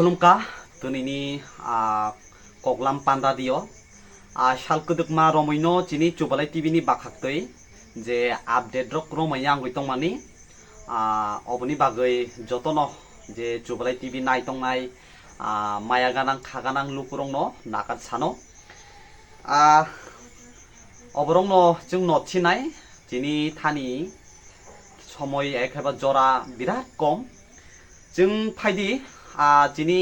खुलुमका दिनैनि कगलाम पान्दा दियो सालकुदुकमा रमैनो चिनि चुबालाय टिभिनि बाखाक्तै जे आपडेट रक रमै आंगै तंमानि अबनि बागै जतनो जे चुबालाय टिभि नाय तंनाय माया गानां खागानां लुकुरंनो नाकात सानो अबरंनो जों नथिनाय चिनि थानि समय एखेबा जरा बिराद कम जों फायदि चिनि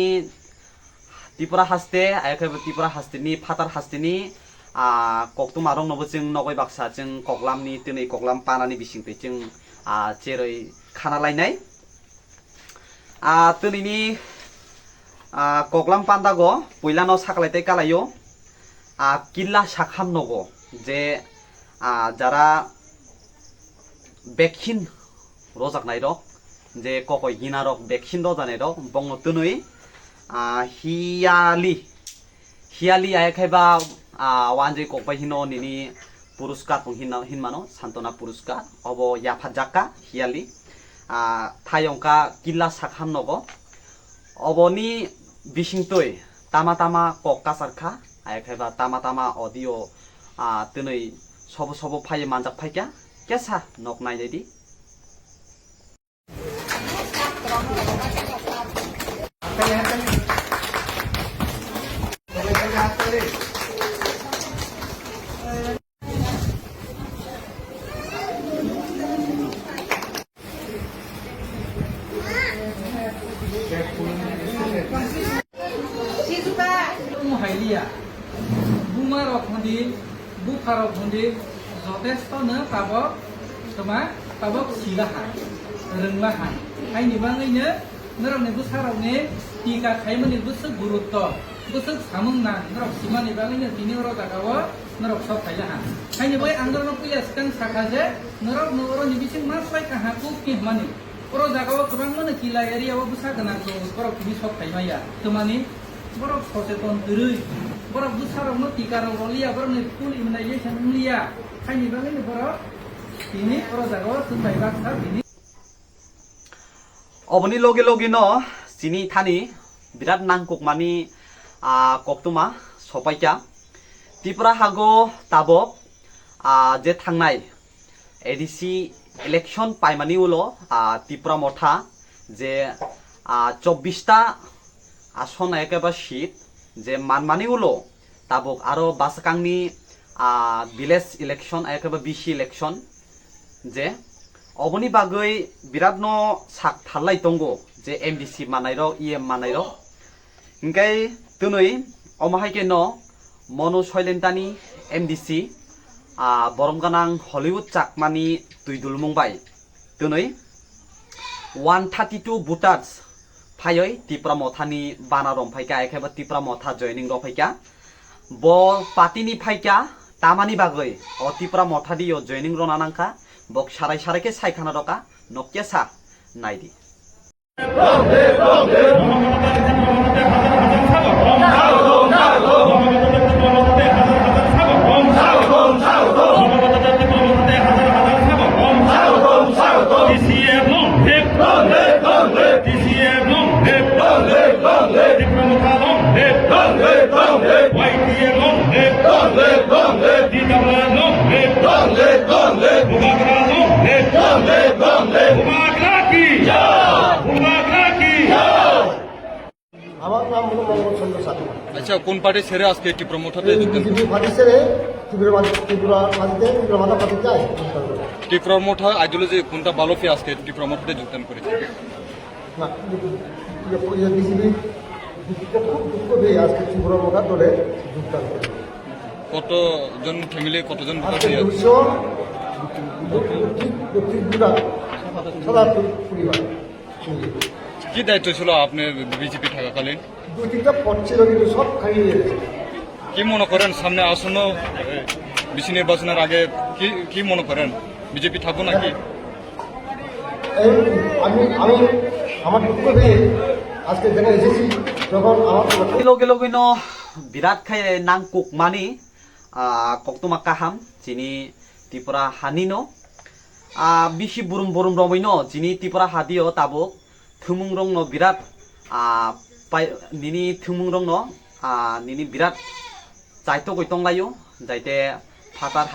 त्रिपुरा हास्ते एखेबा त्रिपुरा हास्तेनि फातार हास्तेनि कक्तुमा रंनोबो जों नगय बाक्सा जों कगलामनि दिनै कगलाम पानानि बिसिंतै जों जेरै खाना लायनाय दिनैनि कगलाम पान्दागो पयलानो साकलायताय कालायो किल्ला साखाम नगो जे जारा भेक्सिन रजाकनाय रक जे ककय गिना रक भेक्सिन रजानाय रक बंनो दिनै हियाली आयखायबा वानजे ककबाय हिनो निनि पुरस्कार हिनमानो सान्त्वना पुरस्कार अब याफात जाका हियाली थायंका किल्ला साखाम नगो अबनि बिसिंतै तामा तामा कक कासारखा आयखायबा तामा तामा अडियो दिनै सब सब फाय मानजाक फायका केसा नक नायनायदि बुमारक हुँदी बुखारक हुँदी जथेष्ट नो पाबक तमा पाबक सिलाहा रोंलाहा आइनि बाङैनो नरकनि बुसारावनि टिका खायमनि बुसु गुरुत्व बुसु सामुंना नरक सिमानि बाङैनो तिनि अर जागाव नरक सब खायलाहा आइनि बै आंदोलन फैया सिगां साखाजे नरक नगरनि बिसिं मा फाय काहा कुकि मानि अर जागाव गोबां मोनो किला एरियाव बुसा गोनांखौ बरक तिनि सब खायमाया तमानि बरक सचेतन दरै बरक बुसारावनो टिका रलिया बरकनि फुल इम्युनाइजेशन लिया खायनि बाङैनो बरक तिनि अर जागाव जोंबाय बाक्सा बिनि अबनि लगे लगेनो चिनि थानि बिराद नांगौमानि कक्तुमा सपायका त्रिपुरा हागो ताबक जे थांनाय एडिसि इलेक्शन पाइमानि उलो त्रिपुरा मथा जे 24टा आसन एकेबा सीट जे मानमानि उलो ताबक आरो बासकांनि विलेज इलेक्शन एकेबा बिसि इलेक्शन जे अबनि बागै बिराद न साक थाललाय दंगो जे एमडिसि मानायरो इएम मानायरो इंकाय दिनै अमाहायके न मनु सयलेन्टानि एमडिसि बरमगानां हलिउड चाकमानि दुइदुल मुंबाय दिनै 132 भोटार्स फायै त्रिपुरा मथानि बाना रमफायका एखेबा त्रिपुरा मथा जयनिं रफायका ब पार्टीनि फायका तामानि बागै अ त्रिपुरा मथा दियो जयनिं रना नांका बक साराय सारायके सायखाना रका नक्या सा नायदि আচ্ছা কোন পার্টি ছেড়ে আজকে ত্রিপুরা মঠাতে ত্রিপুরা মঠা আইডিওলজি কোনটা ভালো পেয়ে আজকে ত্রিপুরা মঠাতে যোগদান করেছে কতজন ফ্যামিলি কতজন কি দায়িত্ব ছিল আপনার বিজেপি থাকাকালীন কি মনে করেন সামনে আসন্ন বিসি নির্বাচনের আগে কি মনে করেন বিজেপি থাকবো নাকি লগে লগে ন বিরাট খাই নাংকুক মানি কক্তমা কাহাম চিনি त्रिपुरा हानि न बिसि बुरुम बुरुम रमै न जिनि त्रिपुरा हादियो ताबो थुमुं रं न बिराट nini thumung rong no nini birat chaito goi tonglayo jaite fatar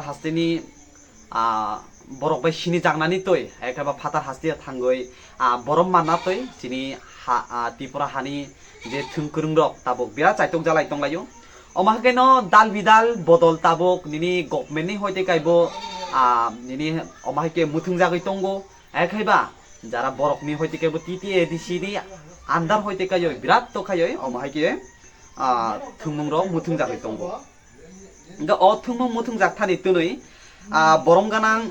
haste ni borok bai sini jangnani toi ekaba fatar haste thangoi borom manna toi sini Tripura hani je thungkurung rok tabok birat chaitok jalai tonglayo omahake no dal bidal bodol tabok nini government ni hoite kaibo nini omahake muthung jagoi tongo ekaiba jara borok ni hoite kaibo TTADC ni andar hoite kayo birat to kayo omahake thungmung rok muthung jagoi tongo nga o thungmung muthung jakthani tunui borom ganang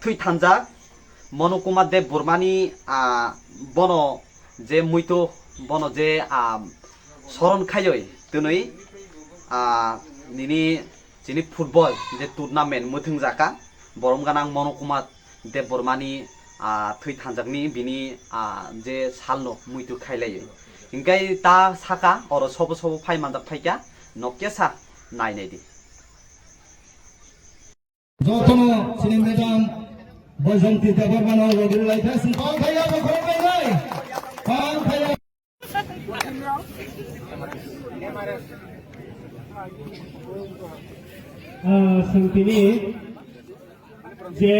thui thanjak Monokumar Dev Burmani bono je muito bono je soron khaiyoi tunui nini jini football je tournament muthung jaka borom ganang Monokumar Dev Burmani thui thanjakni bini je salno muito khailai ingai ta saka oro sobo phai manjak phaika nokkesa nainai di Jotono sinimbejan boyson tita barmano rodil laita singkong khaya bokhong lai kong khaya sangtini je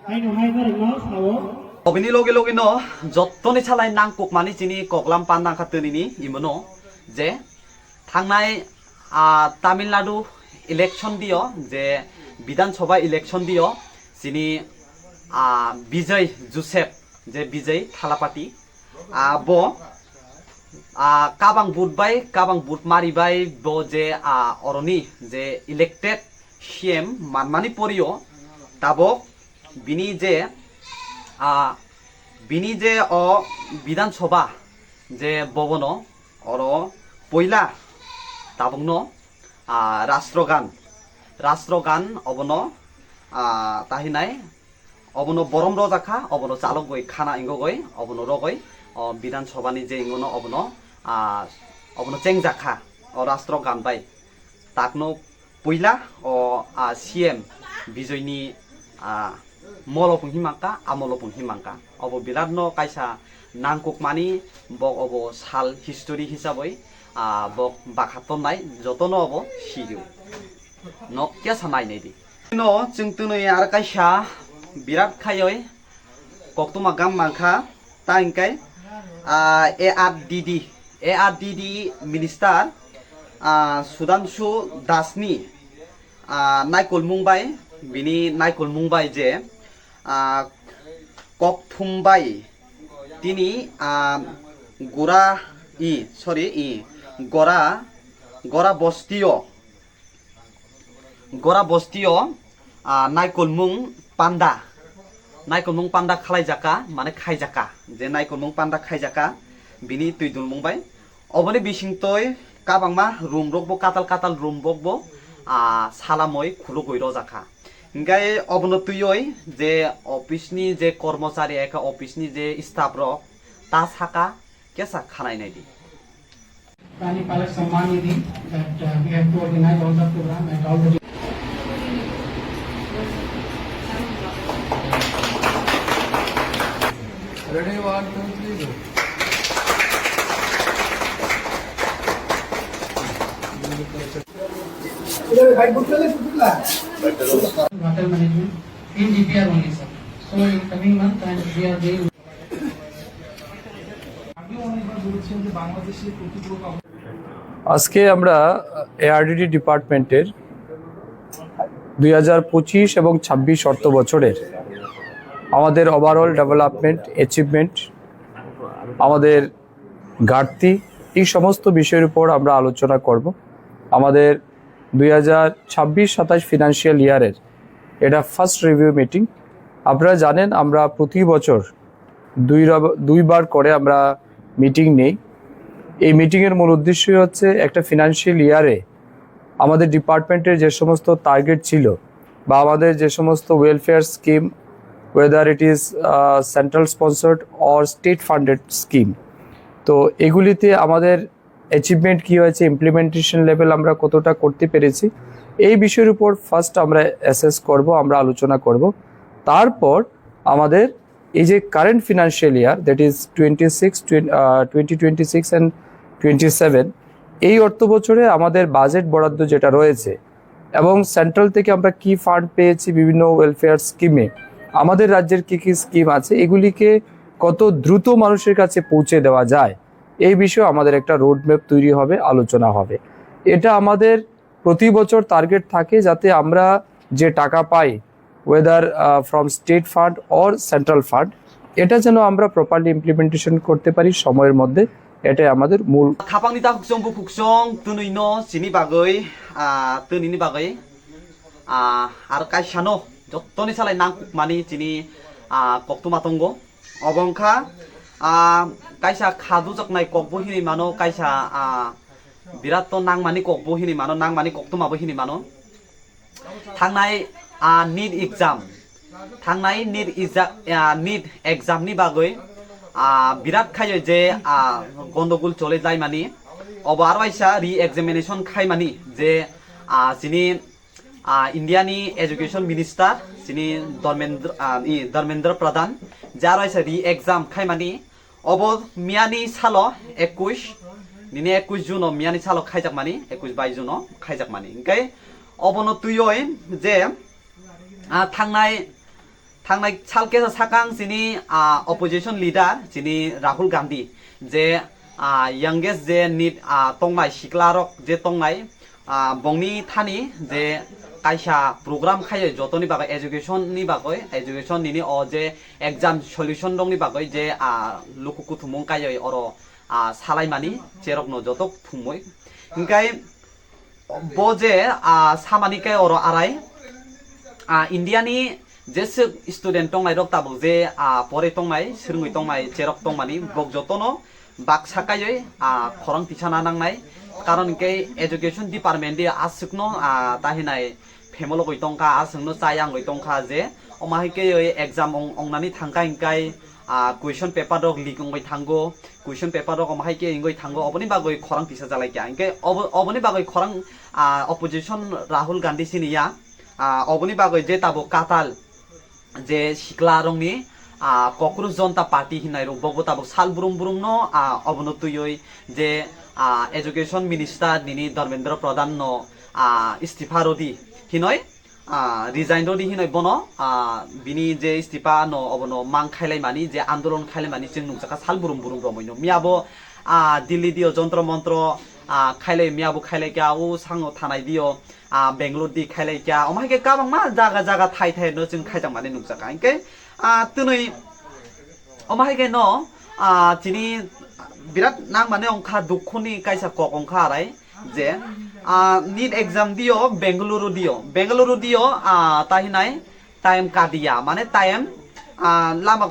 aino hainer no sawo obini logi no jottoni chalai nangkok mani chini koklam pandang khatuni ni imono je thangnai Tamil Nadu election dio je Bidhan Sabha election dio sini Bijay Joseph je Bijay Thalapati bo kabang boot mari bai bo je oroni je elected CM manmani porio tabok bini je o Bidhan Sabha je bobono oro poila tabungno রাষ্ট্রগান অবনো তাহিনাই অবনো বরম রজাখা অবনো চালক গই খানা ইঙ্গ গই অবনো রগই বিধানসভানি যে ইঙ্গনো অবনো চেংজাখা ও রাষ্ট্রগান by তাকনো Poila O CM বিজয়নি মলপং হিমাঙ্কা আমলপং হিমাঙ্কা of বিরাটনো কাইসা নাংকুকমানি বক of সাল history হিসাबै bok bakhaton nai jotono obo siru no kya sanai nei di no chungtunui ar kaisa birat khayoi koktuma gam mangkha ta ingkai ARDD minister Sudanshu Dasni naikol mungbai bini naikol mungbai je kokthumbai tini Gora Bostio naikolmung panda khlaijaka mane khaijaka je naikolmung panda khaijaka bini tuidul mungbai oboni bisingtoi kabangma room rokbo katal room rokbo salamoi khulugoi rojaka ingai obono tuiyoi je office ni je kormachari eka office ni je staff rok ta saka kesa khanai nai di Pani Palak Samman Nidhi that we have to organize all the program and all the Ready, 1, 2, 3, go. Water management in GPR only, sir. So in coming month and we are doing. আজকে আমরা ARDD ডিপার্টমেন্টের 2025 এবং 26 অর্থ বছরের আমাদের overall development achievement আমাদের ঘাটতি এই সমস্ত বিষয়ের উপর আমরা আলোচনা করব আমাদের 2026-27 ফিনান্সিয়াল ইয়ারের এটা ফার্স্ট রিভিউ মিটিং আপনারা জানেন আমরা প্রতি বছর দুইবার করে আমরা মিটিং নেই এই মিটিংয়ের মূল উদ্দেশ্যই হচ্ছে একটা ফিনান্সিয়াল ইয়ারে আমাদের ডিপার্টমেন্টের যে সমস্ত টার্গেট ছিল বা আমাদের যে সমস্ত welfare scheme whether it is central sponsored or state funded scheme তো এগুলিতে আমাদের অ্যাচিভমেন্ট কি হয়েছে ইমপ্লিমেন্টেশন লেভেল আমরা কতটা করতে পেরেছি এই বিষয়ের উপর ফার্স্ট আমরা অ্যাসেস করব আমরা আলোচনা করব তারপর আমাদের এই যে current financial year that is 2026 and 27 এই অর্থ বছরে আমাদের বাজেট বরাদ্দ যেটা রয়েছে এবং সেন্ট্রাল থেকে আমরা কি ফান্ড পেয়েছি বিভিন্ন ওয়েলফেয়ার স্কিমে, আমাদের রাজ্যের কি কি স্কিম আছে, এগুলিকে কত দ্রুত মানুষের কাছে পৌঁছে দেওয়া যায় এই বিষয়ে আমাদের একটা রোডম্যাপ তৈরি হবে, আলোচনা হবে। এটা আমাদের প্রতি বছর টার্গেট থাকে যাতে আমরা যে টাকা পাই whether from state fund or central fund, এটা যেন আমরা প্রপারলি ইমপ্লিমেন্টেশন করতে পারি সময়ের মধ্যে, এটাই আমাদের মূল। খাপাংনি তা হুকসং bu huksong tunui no sini bagoi tunini bagoi ar kaisano jottoni salai nang mani sini koktuma tongo obongkha kaisa khadu jaknai kokbo hini mano kaisa birat to nang mani kokbo hini mano nang mani koktuma bo hini mano thangnai need exam thangnai need exam ni bagoi বিরাট খাইয়ে যে গন্ডগোল চলে যায় মানে অবার বাইসা রি examination খাই মানে যে যিনি ইন্ডিয়ানি এডুকেশন মিনিস্টার যিনি ধর্মেন্দ্র প্রধান যার বাইসা রি এক্সাম খাই মানে অব মিয়ানি সালো 21 নিনে 21 জুন মিয়ানি সালো খাইজাক মানে 21 জুন খাইজাক মানে ইনকাই অবন তুইয় যে থাংনাই সালকে সাকাং যিনি অপোজিশন লিডার যিনি রাহুল গান্ধী যে ইয়াংগেস্ট যে নিট তংনাই সিকলারক যে তংনাই বংনি থানি যে কাইসা প্রোগ্রাম খাইয়ে যতনি বাগৈ এডুকেশন নিনি অ যে এক্সাম সলিউশন দংনি বাগৈ যে লুকুকু থুমং কাইয়ে অর সালাইমানি চেরকনো যতক থুমই ইনকাই ব যে সামানিকাই অর আরাই ইন্ডিয়ানি যে স্টুডেন্ট তংনাই রক তাবো যে পরে তংনাই সিরুই তংনাই চেরক তংমানি বক যতনো বাক সাকাयै খরং পিছানা নাংনাই কারণ কে এডুকেশন ডিপার্টমেন্ট দি আসুকনো তাহিনাই ফেমলো গই তংকা আসুকনো চায়াং গই তংকা যে অমাহিকে এক্সাম অংনানি থাংকা ইনকাই কুয়েশন পেপার রক লিকং গই থাঙ্গো কুয়েশন পেপার রক অমাহিকে ইংগই থাঙ্গো অবনি বাগৈ খরং পিছা জালাইকা ইনকে অবনি বাগৈ খরং অপোজিশন রাহুল গান্ধী সিনিয়া অবনি বাগৈ যে তাবো কাতাল যে সিকলা রংনি কক্রোচ জনতা পার্টি হিনাই রং বগো তাবো সাল বুরুম বুরুম ন অবনতুই যে এডুকেশন মিনিস্টার নিনি ধর্মেন্দ্র প্রধান ন ইস্তিফা রদি হিনয় রিজাইন রদি হিনয় বন বিনি যে ইস্তিফা ন অবন মাং খাইলাই মানি যে আন্দোলন খাইলাই মানি जों नुजाका साल बुरुम बुरुम रमैनो मियाबो दिल्ली दियो जन्त्र मन्त्र खाइले मियाबो खाइले क्या उ सांगो थानाय दियो बेंगलोर दि खाइले क्या अमाइके काबां मा जागा जागा थाइ थाइ न जों खाइजां माने नुजाका इनके तुनै अमाइके न जिनि बिराट नां माने अंखा दुखुनि काइसा कक अंखा आराय जे नीट एग्जाम दियो बेंगलुरु दियो ताहिनाय टाइम कादिया माने टाइम लामा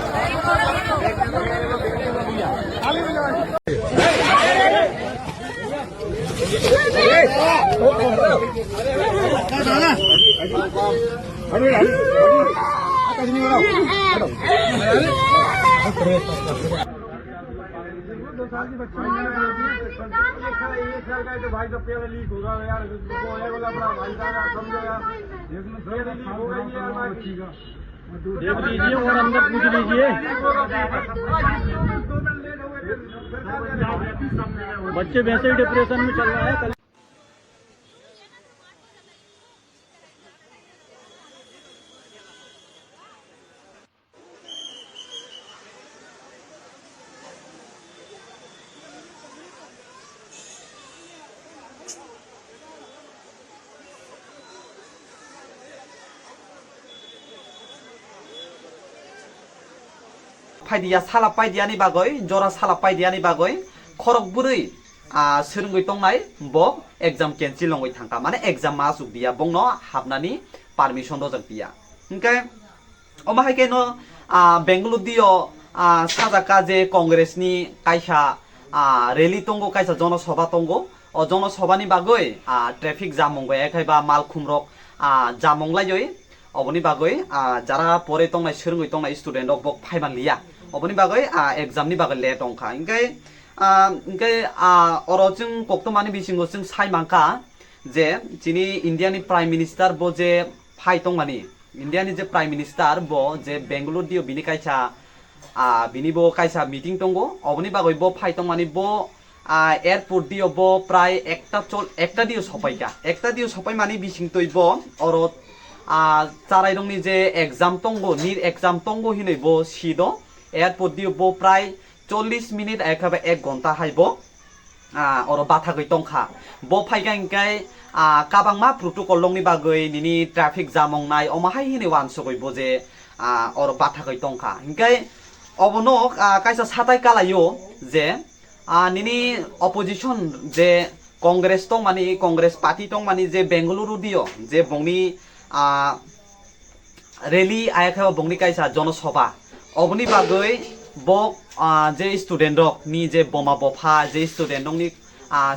भाई तो पेपर लीक होगा यार बोला अपना भाई साहब समझो यार लीक हो गई यार देख लीजिए और अंदर पूछ लीजिए बच्चे वैसे ही डिप्रेशन में चल रहा है। फाइदिया साला पाइदियानि बागै जरा साला पाइदियानि बागै खरक बुरै सोरंगै तंनाय बक एग्जाम कैंसिल लंगै थांका माने एग्जाम मा सुक दिया बंनो हाबनानि पारमिशन दजक दिया ओंखाय अमाहायके न बेंगलुरु दियो साजाका जे कांग्रेसनि काइसा रेली तंगो काइसा जनसभा तंगो अ जनसभानि बागै ट्रैफिक जाम मंगै एखायबा माल खुमरक जामंगलायै अबनि बागै जारा परे तंनाय सोरंगै तंनाय स्टुडेन्ट अफ बक फाइमान लिया अबनि बागै एग्जामनि बागै लेट अंखा इनकाय अरजों कक्तमानि बिसिंगो जों साइमांका जे जिनि इन्डियानि प्राइम मिनिस्टार बो जे फाइ तंमानि इन्डियानि जे प्राइम मिनिस्टार बो जे बेंगलुरु दियो बिनि काइसा binibo kaisa meeting tongo oboni bagoi bo phai tongmani bo airport dio bo prai ekta dio sopai mani bising toibo orot charai dongni je exam tongo nir exam tongo hinoi bo sido airport dio bo prai 40 minute ekaba 1 ঘন্টা haibo oro batha goi tongkha bo phaiga ingkai kabangma protocol longni bagoi nini traffic jam ongnai omahai hini wansogoi bo je oro batha goi tongkha ingkai obono kaisa satai kalayo je nini opposition je congress tongmani congress party tongmani je bengaluru dio je bongni rally ayakha bongni kaisa jonosabha oboni bagoi bo je student rok ni je boma bofa je student rok ni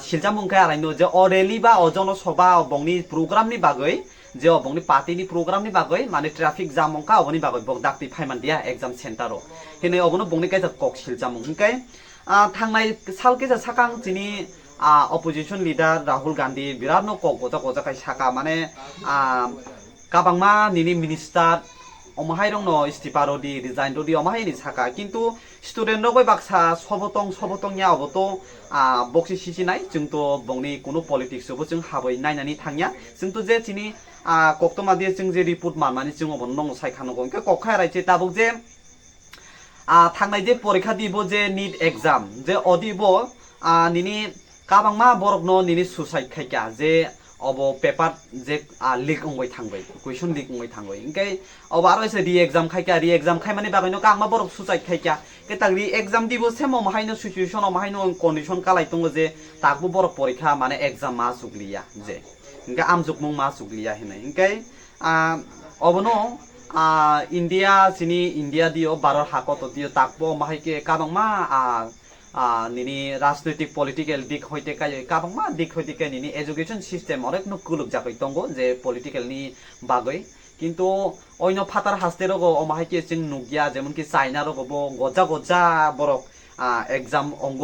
siljamungkai araino je o rally ba o jonosabha bongni program ni bagoi je bongni party ni program ni bagoi mane traffic jam ongka oboni bagoi bok dakti phaiman dia exam center ro hene obono bongni kaisa kok siljamung hingkai thangnai salkisa sakang chini opposition leader Rahul Gandhi birat no kok goja kai saka mane kabangma nini minister omahai rong no istifa rodi resign rodi omahai ni saka kintu student rok bai baksa sobotong ya oboto boxi sisi nai jung to bongni kuno politics obo jung haboi nainani thangya jung to je chini koktoma die jung je report manmani jung obon nong sai khano gong ke kokkhai rai che tabuk je thangnai je porikha dibo je NEET exam je odibo nini kabangma borok no nini suicide khaika je obo paper je leak ongoi thangbai question leak ongoi thangbai ingkai obo aro se re exam khai mani bagoi no kangma borok suicide khaika ke tak re exam dibo semo mahaino situation o mahaino condition kalai tongo je takbu borok porikha mane exam ma sugliya je ingka amjukmung ma sugliya hinai ingkai obono India sini India dio baror hakoto dio takbo mahaike kabangma nini রাজনৈতিক political dik hoite kai kabangma dik hoite kai nini education system orek no kuluk jakoi tongo je political ni bagoi কিন্তু অন্য ফাতার হাসতে রগো অমাহাইকে চিং নুগিয়া যেমন কি চাইনা রগো বো গজা বরক exam অঙ্গ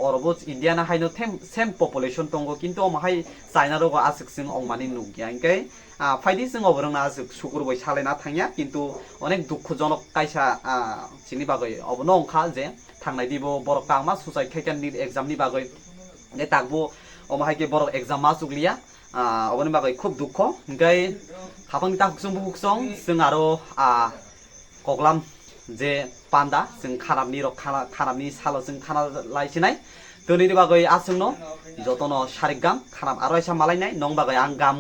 অরবো India না হাইনো সেম পপুলেশন তঙ্গো কিন্তু অমাহাই চাইনা রগো আসিক চিং অংমানি নুগিয়া ইনকাই ফাইদি চিং অবরং না আসিক সুকুর বই সালাইনা থাংয়া কিন্তু অনেক দুঃখজনক কাইসা চিনি বাগৈ অবনো অংখা যে থাংনাই দিব বরক কাংমা সুসাইড খাইকান নি এক্সাম নি বাগৈ নে তাকবো অমাহাইকে বরক এক্সাম मा सुगलिया অবনি বাগৈ খুব দুঃখ ইনকাই खाफांनि ताखुसं बुखुसं जों आरो कगलाम जे पान्दा जों खानाबनि सालो जों खाना लाइसिनाय दोनैनि बागै आसुंनो जतनो सारिगाम खानाब आरो एसा मालायनाय नं बागै आं गाम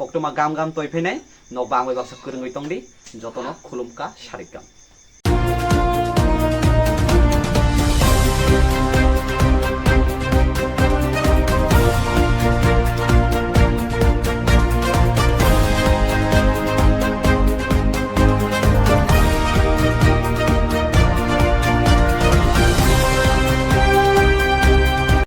कक्टमा गाम तयफैनाय नो बांगै बाक्सा फोरोंगै तंदि जतनो खुलुमका सारिगाम।